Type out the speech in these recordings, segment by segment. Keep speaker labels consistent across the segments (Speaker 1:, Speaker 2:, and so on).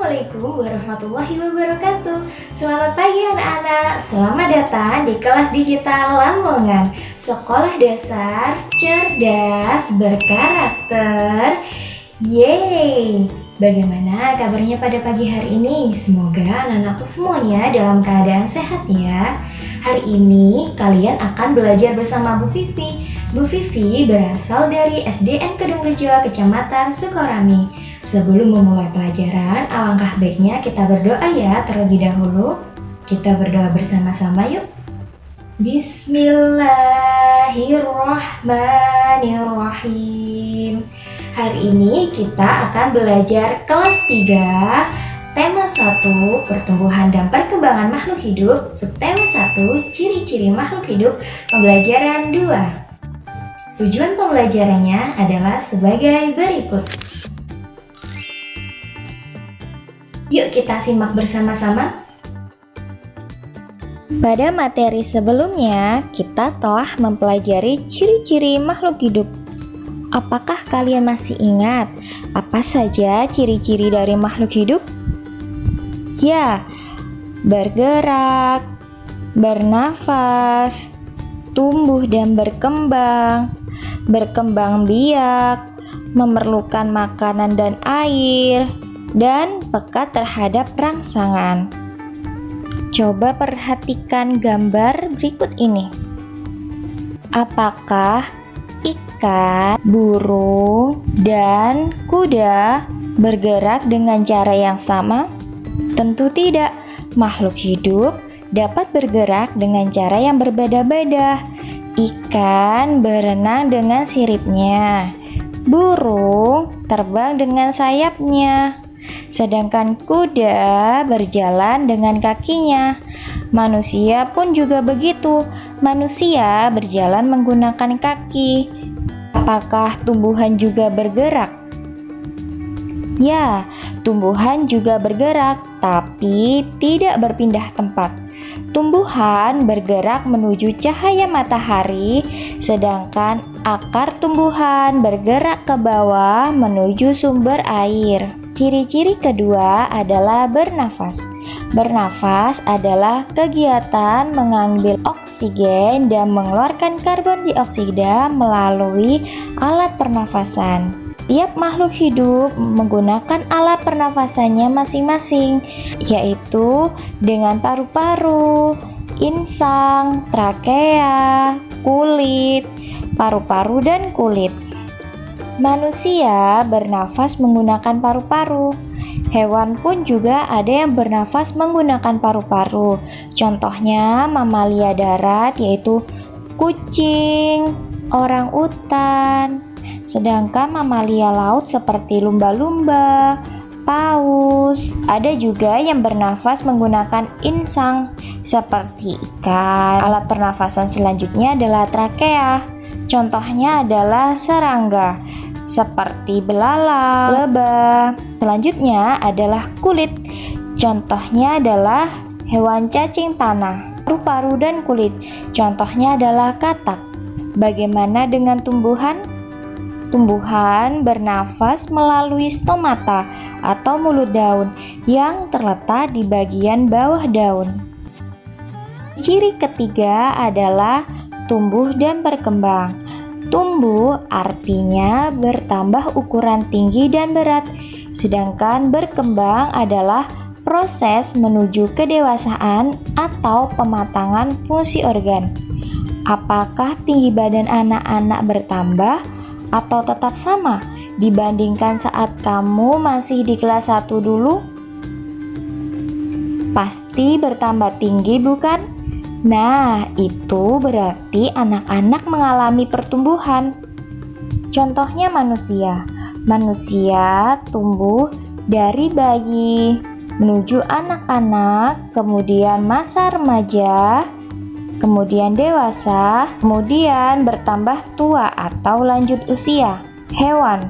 Speaker 1: Assalamualaikum warahmatullahi wabarakatuh. Selamat pagi anak-anak. Selamat datang di kelas digital Lamongan, sekolah dasar cerdas berkarakter. Yeay! Bagaimana kabarnya pada pagi hari ini? Semoga anak-anakku semuanya dalam keadaan sehat ya. Hari ini kalian akan belajar bersama Bu Vivi. Bu Vivi berasal dari SDN Kedungrejo, Kecamatan Sukorami. Sebelum memulai pelajaran, alangkah baiknya kita berdoa ya terlebih dahulu. Kita berdoa bersama-sama yuk. Bismillahirrahmanirrahim. Hari ini kita akan belajar kelas 3, tema 1, pertumbuhan dan perkembangan makhluk hidup, subtema 1, ciri-ciri makhluk hidup, pembelajaran 2. Tujuan pembelajarannya adalah sebagai berikut. Yuk kita simak bersama-sama. Pada materi sebelumnya, kita telah mempelajari ciri-ciri makhluk hidup. Apakah kalian masih ingat apa saja ciri-ciri dari makhluk hidup? Ya, bergerak, bernafas, tumbuh dan berkembang, berkembang biak, memerlukan makanan dan air, dan peka terhadap rangsangan. Coba perhatikan gambar berikut ini. Apakah ikan, burung, dan kuda bergerak dengan cara yang sama? Tentu tidak. Makhluk hidup dapat bergerak dengan cara yang berbeda-beda. Ikan berenang dengan siripnya, burung terbang dengan sayapnya, sedangkan kuda berjalan dengan kakinya. Manusia pun juga begitu. Manusia berjalan menggunakan kaki. Apakah tumbuhan juga bergerak? Ya, tumbuhan juga bergerak, tapi tidak berpindah tempat. Tumbuhan bergerak menuju cahaya matahari, sedangkan akar tumbuhan bergerak ke bawah menuju sumber air. Ciri-ciri kedua adalah bernafas. Bernafas adalah kegiatan mengambil oksigen dan mengeluarkan karbon dioksida melalui alat pernafasan. Tiap makhluk hidup menggunakan alat pernafasannya masing-masing, yaitu dengan paru-paru, insang, trakea, kulit, paru-paru, dan kulit. Manusia bernafas menggunakan paru-paru. Hewan pun juga ada yang bernafas menggunakan paru-paru. Contohnya mamalia darat yaitu kucing, orangutan. Sedangkan mamalia laut seperti lumba-lumba, paus. Ada juga yang bernafas menggunakan insang seperti ikan. Alat pernafasan selanjutnya adalah trakea. Contohnya adalah serangga seperti belalang, lebah. Selanjutnya adalah kulit. Contohnya adalah hewan cacing tanah. Paru-paru dan kulit. Contohnya adalah katak. Bagaimana dengan tumbuhan? Tumbuhan bernafas melalui stomata atau mulut daun yang terletak di bagian bawah daun. Ciri ketiga adalah tumbuh dan berkembang. Tumbuh artinya bertambah ukuran tinggi dan berat, sedangkan berkembang adalah proses menuju kedewasaan atau pematangan fungsi organ. Apakah tinggi badan anak-anak bertambah atau tetap sama dibandingkan saat kamu masih di kelas 1 dulu? Pasti bertambah tinggi, bukan? Nah, itu berarti anak-anak mengalami pertumbuhan. Contohnya manusia. Manusia tumbuh dari bayi menuju anak-anak, kemudian masa remaja, kemudian dewasa, kemudian bertambah tua atau lanjut usia. Hewan.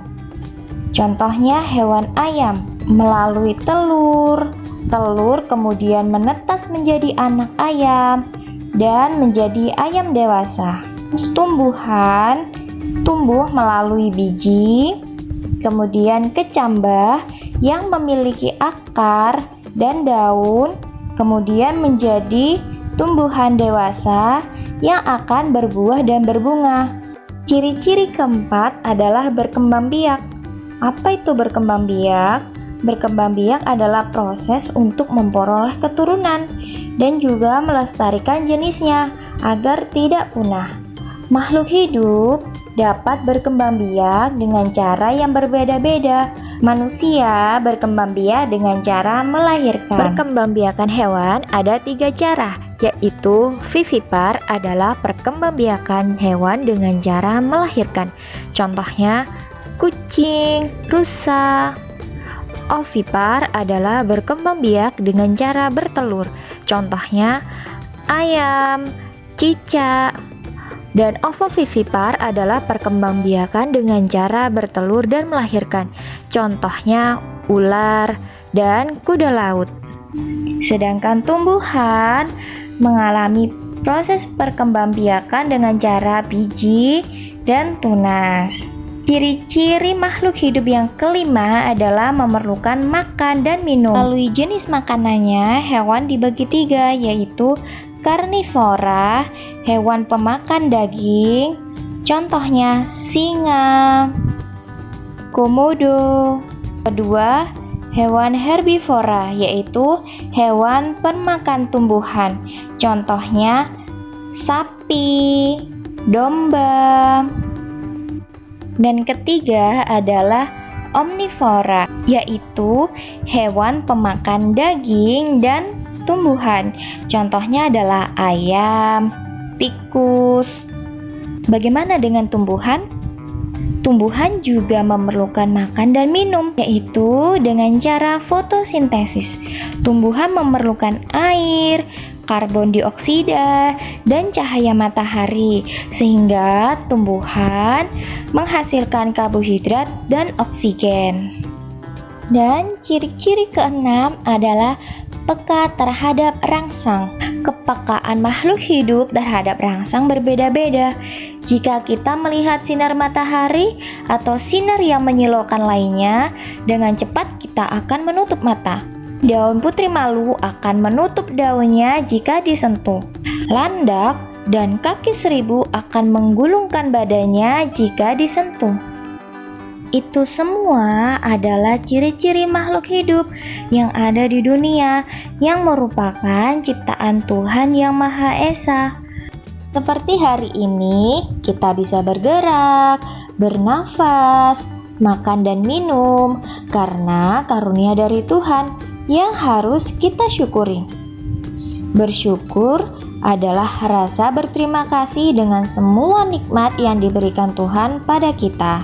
Speaker 1: Contohnya hewan ayam melalui telur kemudian menetas menjadi anak ayam dan menjadi ayam dewasa. Tumbuhan tumbuh melalui biji, kemudian kecambah yang memiliki akar dan daun, kemudian menjadi tumbuhan dewasa yang akan berbuah dan berbunga. Ciri-ciri keempat adalah berkembang biak. Apa itu berkembang biak? Berkembang biak adalah proses untuk memperoleh keturunan dan juga melestarikan jenisnya agar tidak punah. Makhluk hidup dapat berkembang biak dengan cara yang berbeda-beda. Manusia berkembang biak dengan cara melahirkan. Perkembangbiakan hewan ada 3 cara, yaitu vivipar adalah perkembangbiakan hewan dengan cara melahirkan. Contohnya kucing, rusa. Ovipar adalah berkembang biak dengan cara bertelur. Contohnya ayam, cicak. Dan ovovivipar adalah perkembangbiakan dengan cara bertelur dan melahirkan. Contohnya ular dan kuda laut. Sedangkan tumbuhan mengalami proses perkembangbiakan dengan cara biji dan tunas. Ciri-ciri makhluk hidup yang kelima adalah memerlukan makan dan minum. Melalui jenis makanannya, hewan dibagi 3, yaitu karnivora, hewan pemakan daging, contohnya singa, komodo. Kedua, hewan herbivora, yaitu hewan pemakan tumbuhan, contohnya sapi, domba. Dan ketiga adalah omnivora, yaitu hewan pemakan daging dan tumbuhan. Contohnya adalah ayam, tikus. Bagaimana dengan tumbuhan? Tumbuhan juga memerlukan makan dan minum, yaitu dengan cara fotosintesis. Tumbuhan memerlukan air, karbon dioksida, dan cahaya matahari, sehingga tumbuhan menghasilkan karbohidrat dan oksigen. Dan ciri-ciri keenam adalah peka terhadap rangsang. Kepekaan makhluk hidup terhadap rangsang berbeda-beda. Jika kita melihat sinar matahari atau sinar yang menyilaukan lainnya, dengan cepat kita akan menutup mata. Daun putri malu akan menutup daunnya jika disentuh. Landak dan kaki seribu akan menggulungkan badannya jika disentuh. Itu semua adalah ciri-ciri makhluk hidup yang ada di dunia yang merupakan ciptaan Tuhan Yang Maha Esa. Seperti hari ini, kita bisa bergerak, bernafas, makan dan minum karena karunia dari Tuhan yang harus kita syukuri. Bersyukur adalah rasa berterima kasih dengan semua nikmat yang diberikan Tuhan pada kita.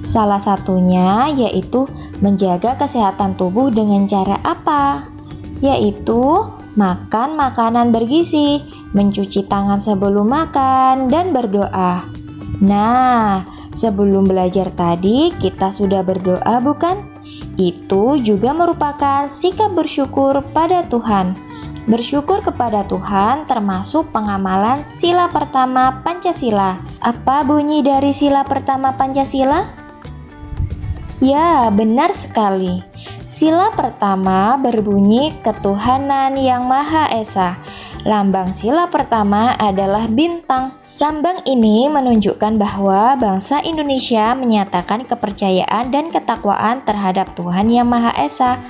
Speaker 1: Salah satunya yaitu menjaga kesehatan tubuh dengan cara apa? Yaitu makan makanan bergizi, mencuci tangan sebelum makan, dan berdoa. Nah, sebelum belajar tadi kita sudah berdoa bukan? Itu juga merupakan sikap bersyukur pada Tuhan. Bersyukur kepada Tuhan termasuk pengamalan sila pertama Pancasila. Apa bunyi dari sila pertama Pancasila? Ya, benar sekali. Sila pertama berbunyi ketuhanan yang Maha Esa. Lambang sila pertama adalah bintang. Lambang ini menunjukkan bahwa bangsa Indonesia menyatakan kepercayaan dan ketakwaan terhadap Tuhan Yang Maha Esa.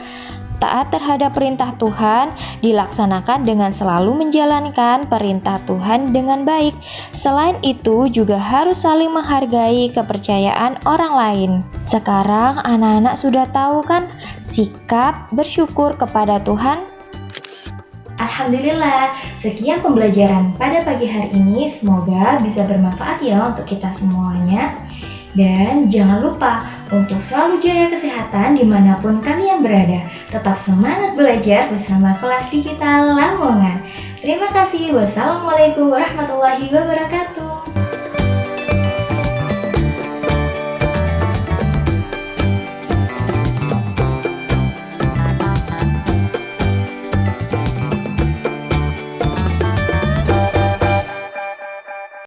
Speaker 1: Taat terhadap perintah Tuhan dilaksanakan dengan selalu menjalankan perintah Tuhan dengan baik. Selain itu juga harus saling menghargai kepercayaan orang lain. Sekarang anak-anak sudah tahu kan sikap bersyukur kepada Tuhan? Alhamdulillah, sekian pembelajaran pada pagi hari ini. Semoga bisa bermanfaat ya untuk kita semuanya. Dan jangan lupa untuk selalu jaga kesehatan dimanapun kalian berada. Tetap semangat belajar bersama kelas digital Lamongan. Terima kasih. Wassalamualaikum warahmatullahi wabarakatuh.